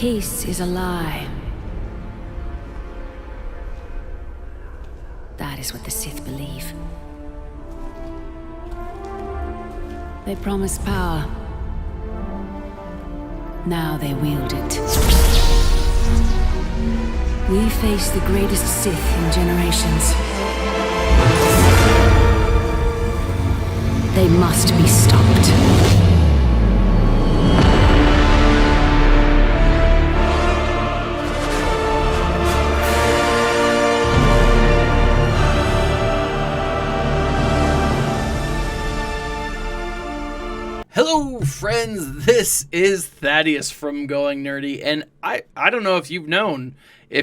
Peace is a lie. That is what the Sith believe. They promise power. Now they wield it. We face the greatest Sith in generations. They must be stopped. Hello friends, this is Thaddeus from Going Nerdy, and I don't know if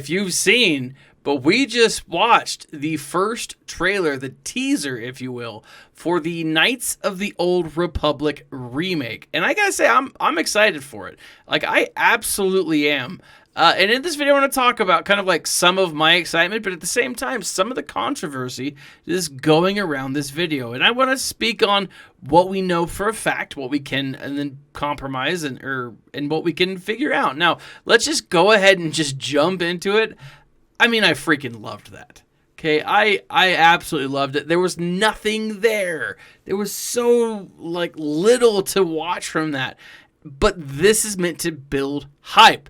you've seen, but we just watched the first trailer, the teaser, if you will, for the Knights of the Old Republic remake. And I gotta say, I'm excited for it. Like, I absolutely am. And in this video, I want to talk about kind of like some of my excitement, but at the same time, some of the controversy is going around this video. And I want to speak on what we know for a fact, what we can and then compromise and what we can figure out. Now, let's just go ahead and just jump into it. I mean, I freaking loved that. Okay, I absolutely loved it. There was nothing there. There was so little to watch from that. But this is meant to build hype.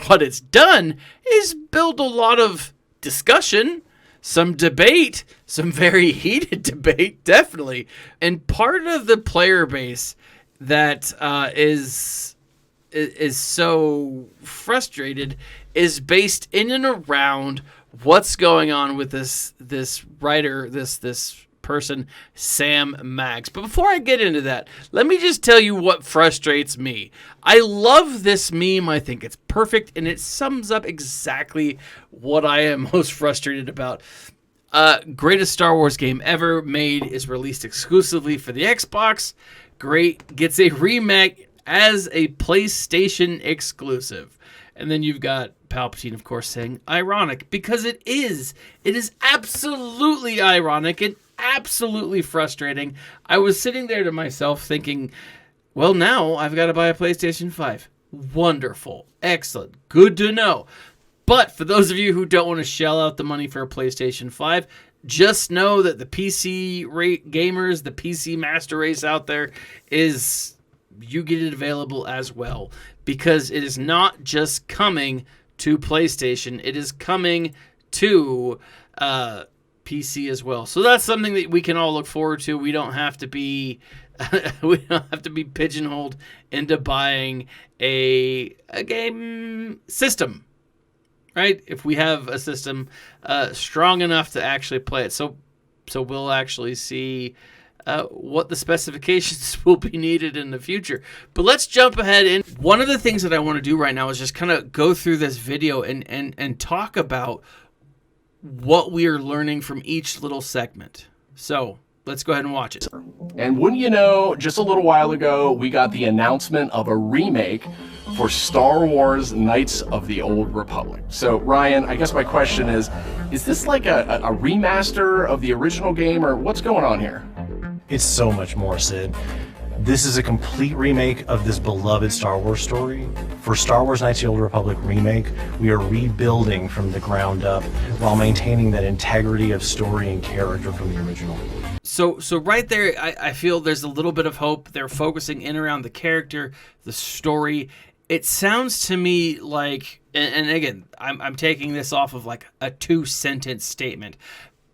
What it's done is build a lot of discussion, some debate, some very heated debate, definitely. And part of the player base that is so frustrated is based in and around what's going on with this writer, this person, Sam Maggs. But before I get into that, let me just tell you what frustrates me. I love this meme. I think it's perfect, and it sums up exactly what I am most frustrated about. Greatest Star Wars game ever made is released exclusively for the Xbox. Great gets a remake as a PlayStation exclusive. And then you've got Palpatine, of course, saying ironic, because it is. It is absolutely ironic and absolutely frustrating. I was sitting there to myself thinking, well, now I've got to buy a PlayStation 5. Wonderful. Excellent. Good to know. But for those of you who don't want to shell out the money for a PlayStation 5, just know that the PC gamers, the PC master race out there is, you get it available as well, because it is not just coming to PlayStation, it is coming to PC as well. So that's something that we can all look forward to. We don't have to be pigeonholed into buying a game system, right? If we have a system strong enough to actually play it. So we'll actually see what the specifications will be needed in the future. But let's jump ahead. And one of the things that I want to do right now is just kind of go through this video and talk about what we are learning from each little segment. So let's go ahead and watch it. And wouldn't you know, just a little while ago, we got the announcement of a remake for Star Wars Knights of the Old Republic. So Ryan, I guess my question is this like a remaster of the original game, or what's going on here? It's so much more, Sid. This is a complete remake of this beloved Star Wars story. For Star Wars Knights of the Old Republic remake, we are rebuilding from the ground up while maintaining that integrity of story and character from the original. So right there, I feel there's a little bit of hope. They're focusing in around the character, the story. It sounds to me like, and again, I'm taking this off of like a 2-sentence statement,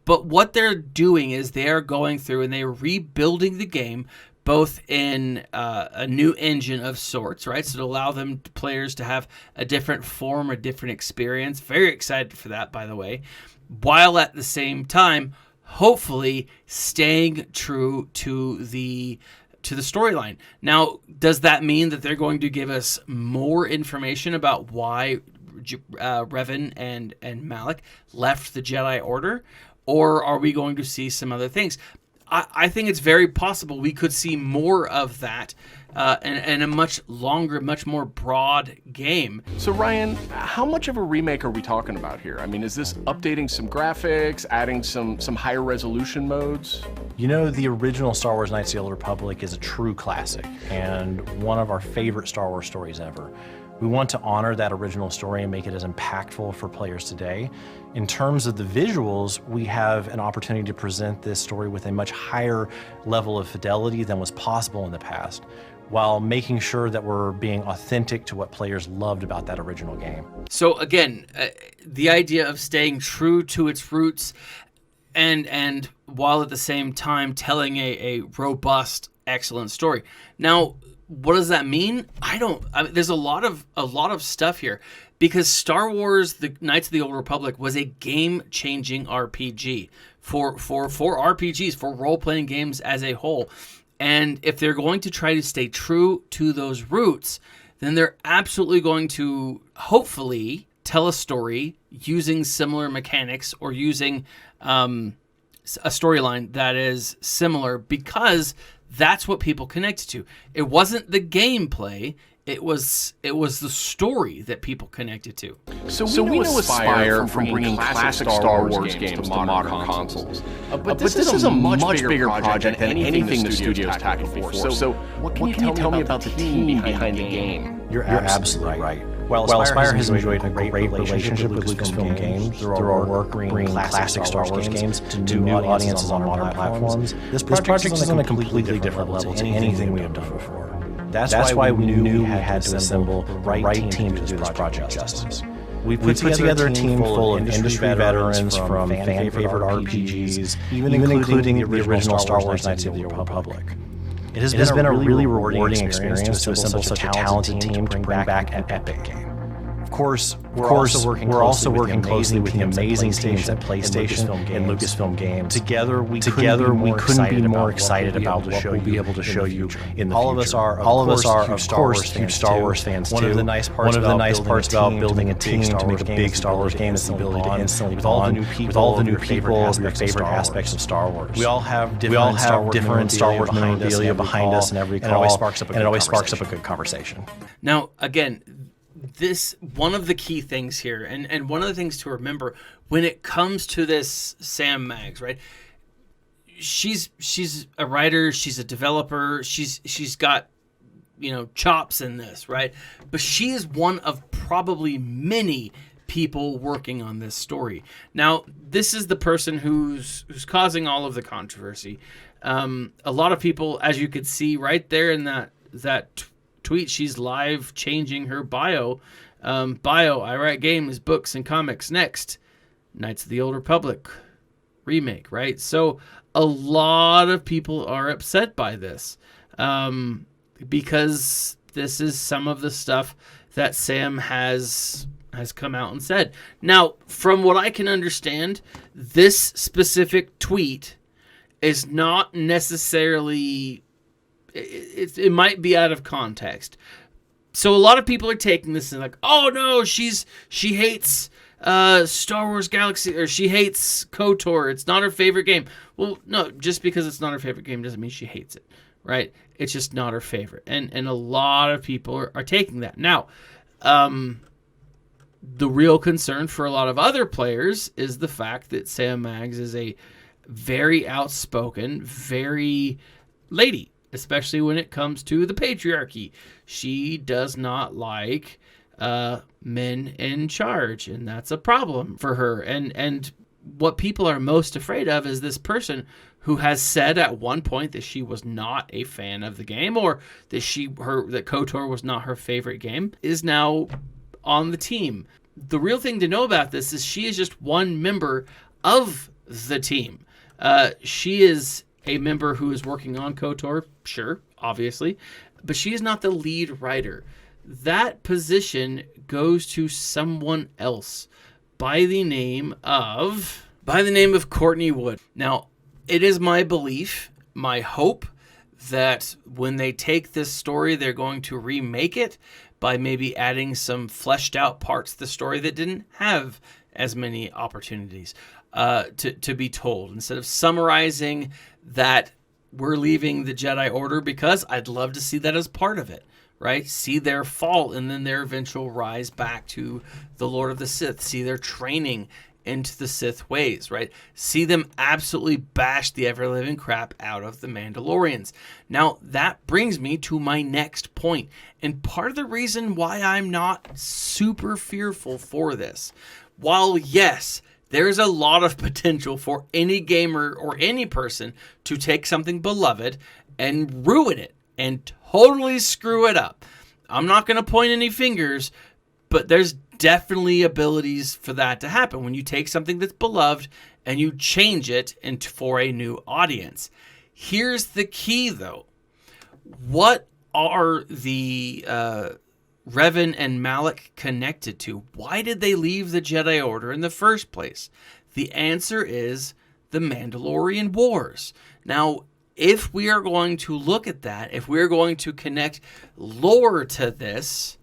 but what they're doing is they are going through and they're rebuilding the game, both in a new engine of sorts, right? So to allow them players to have a different form, a different experience. Very excited for that, by the way. While at the same time, hopefully staying true to the storyline. Now, does that mean that they're going to give us more information about why Revan and Malak left the Jedi Order? Or are we going to see some other things? I think it's very possible we could see more of that and a much longer, much more broad game. So Ryan, how much of a remake are we talking about here? I mean, is this updating some graphics, adding some higher resolution modes? You know, the original Star Wars Knights of the Old Republic is a true classic and one of our favorite Star Wars stories ever. We want to honor that original story and make it as impactful for players today. In terms of the visuals, we have an opportunity to present this story with a much higher level of fidelity than was possible in the past, while making sure that we're being authentic to what players loved about that original game. So again, the idea of staying true to its roots and while at the same time telling a robust, excellent story. Now, what does that mean? There's a lot of stuff here, because Star Wars: The Knights of the Old Republic was a game-changing RPG for RPGs, for role-playing games as a whole. And if they're going to try to stay true to those roots, then they're absolutely going to hopefully tell a story using similar mechanics or using a storyline that is similar, because that's what people connected to. It wasn't the gameplay, it was the story that people connected to. So we know Aspire from bringing classic Star Wars games to modern consoles. But this is a much bigger project than anything the studio's tackled before. So what can you tell me about the team behind the game? You're absolutely right. While Aspire has enjoyed a great relationship with Lucasfilm Games through our work bringing classic Star Wars games to new audiences on modern platforms, this project is on a completely different level to anything we have done before. That's why we knew we had to assemble the right team to do this project justice. We put together a team full of industry veterans from fan-favorite RPGs, even including the original Star Wars Knights of the Old Republic. It has been a really rewarding experience to assemble such a talented team to bring back an epic game. Of course, we're also working closely with the amazing teams at PlayStation and Lucasfilm Games. Together, we couldn't be more excited about what we'll be able to show you in the future. All of us are, of course, huge Star Wars fans too. One of the nice parts about building a team to make a big Star Wars game is the ability to instantly with all the new people, your favorite aspects of Star Wars. We all have different Star Wars memorabilia behind us, and it always sparks up a good conversation. Now, again, this one of the key things here, and one of the things to remember when it comes to this Sam Maggs, right? She's a writer, she's a developer, she's got, chops in this, right? But she is one of probably many people working on this story. Now, this is the person who's causing all of the controversy. A lot of people, as you could see right there in that tweet, she's live changing her bio. I write games, books, and comics. Next, Knights of the Old Republic remake, right? So a lot of people are upset by this because this is some of the stuff that Sam has come out and said. Now, from what I can understand, this specific tweet is not necessarily... It might be out of context. So a lot of people are taking this and like, oh no, she hates Star Wars Galaxy, or she hates KOTOR. It's not her favorite game. Well, no, just because it's not her favorite game doesn't mean she hates it, right? It's just not her favorite. And a lot of people are taking that. Now, the real concern for a lot of other players is the fact that Sam Maggs is a very outspoken, very lady, especially when it comes to the patriarchy. She does not like men in charge, and that's a problem for her. And what people are most afraid of is this person who has said at one point that she was not a fan of the game, or that that KOTOR was not her favorite game, is now on the team. The real thing to know about this is she is just one member of the team. She is a member who is working on KOTOR, sure, obviously, but she is not the lead writer. That position goes to someone else by the name of Courtney Wood. Now, it is my belief, my hope, that when they take this story, they're going to remake it by maybe adding some fleshed out parts to the story that didn't have as many opportunities to be told. Instead of summarizing that we're leaving the Jedi Order, because I'd love to see that as part of it, right? See their fall and then their eventual rise back to the Lord of the Sith. See their training into the Sith ways, right? See them absolutely bash the ever-living crap out of the Mandalorians. Now, that brings me to my next point. And part of the reason why I'm not super fearful for this, while yes, there's a lot of potential for any gamer or any person to take something beloved and ruin it and totally screw it up. I'm not going to point any fingers, but there's definitely abilities for that to happen when you take something that's beloved and you change it for a new audience. Here's the key, though. What are the Revan and Malak connected to? Why did they leave the Jedi Order in the first place? The answer is the Mandalorian Wars. Now, if we are going to look at that, if we're going to connect lore to this,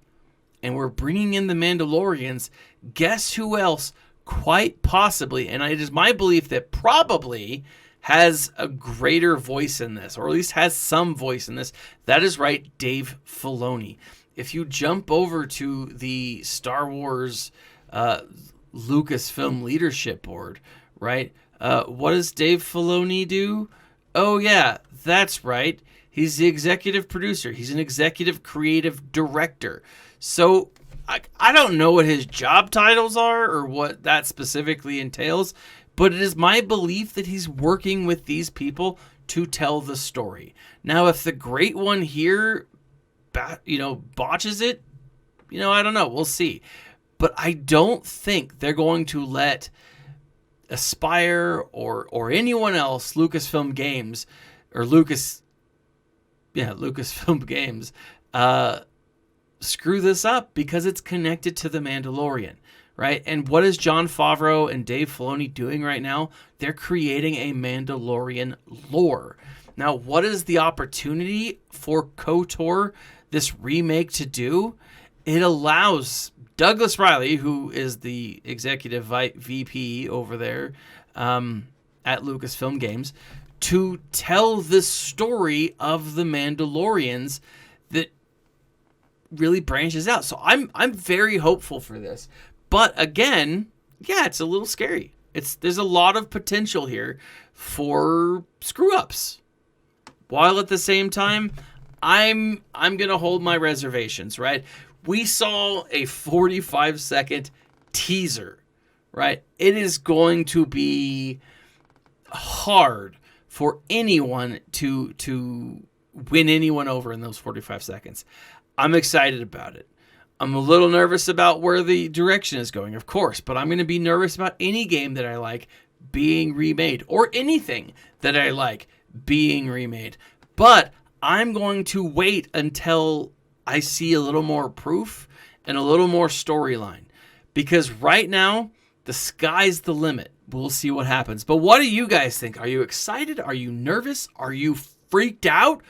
and we're bringing in the Mandalorians, guess who else quite possibly, and it is my belief that probably has a greater voice in this, or at least has some voice in this. That is right, Dave Filoni. If you jump over to the Star Wars Lucasfilm Leadership Board, right, what does Dave Filoni do? Oh, yeah, that's right. He's the executive producer. He's an executive creative director. So I don't know what his job titles are or what that specifically entails, but it is my belief that he's working with these people to tell the story. Now, if the great one here, botches it, I don't know. We'll see. But I don't think they're going to let Aspire or anyone else, Lucasfilm Games, or Lucasfilm Games, screw this up because it's connected to the Mandalorian, right? And what is Jon Favreau and Dave Filoni doing right now? They're creating a Mandalorian lore. Now, what is the opportunity for KOTOR, this remake, to do? It allows Douglas Riley, who is the executive VP over there at Lucasfilm Games, to tell the story of the Mandalorians that really branches out. So I'm very hopeful for this. But again, yeah, it's a little scary. There's a lot of potential here for screw ups. While at the same time, I'm going to hold my reservations, right? We saw a 45-second teaser, right? It is going to be hard for anyone to win anyone over in those 45 seconds. I'm excited about it. I'm a little nervous about where the direction is going, of course, but I'm going to be nervous about any game that I like being remade, or anything that I like being remade. But I'm going to wait until I see a little more proof and a little more storyline, because right now the sky's the limit. We'll see what happens. But what do you guys think? Are you excited? Are you nervous? Are you freaked out?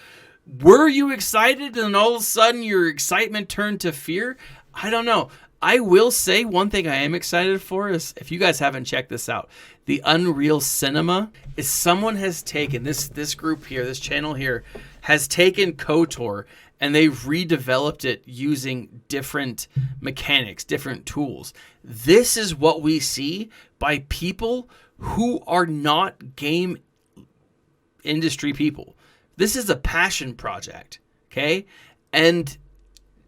Were you excited and all of a sudden your excitement turned to fear? I don't know. I will say one thing I am excited for is, if you guys haven't checked this out, the Unreal Cinema is someone has taken this group here, this channel here has taken KOTOR and they've redeveloped it using different mechanics, different tools. This is what we see by people who are not game industry people. This is a passion project, okay? And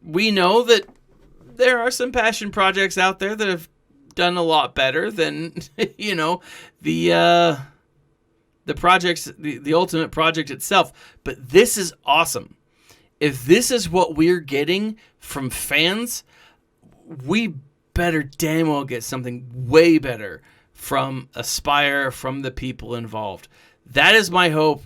we know that there are some passion projects out there that have done a lot better than, the projects, the ultimate project itself. But this is awesome. If this is what we're getting from fans, we better damn well get something way better from Aspire, from the people involved. That is my hope.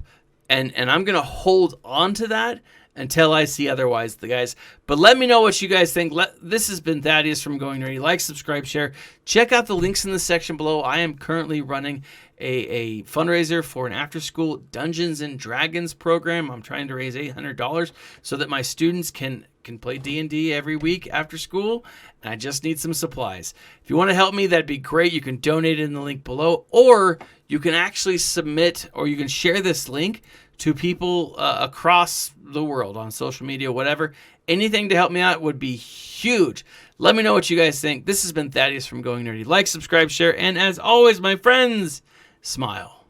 And I'm going to hold on to that until I see otherwise, guys. But let me know what you guys think. This has been Thaddeus from Going Nerdy. Like, subscribe, share. Check out the links in the section below. I am currently running a fundraiser for an after-school Dungeons and Dragons program. I'm trying to raise $800 so that my students can play D&D every week after school. And I just need some supplies. If you want to help me, that'd be great. You can donate in the link below, or you can actually submit, or you can share this link to people across the world on social media, whatever, Anything to help me out would be huge. Let me know what you guys think. This has been Thaddeus from Going Nerdy. Like, subscribe, share, and as always, my friends, smile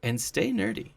and stay nerdy.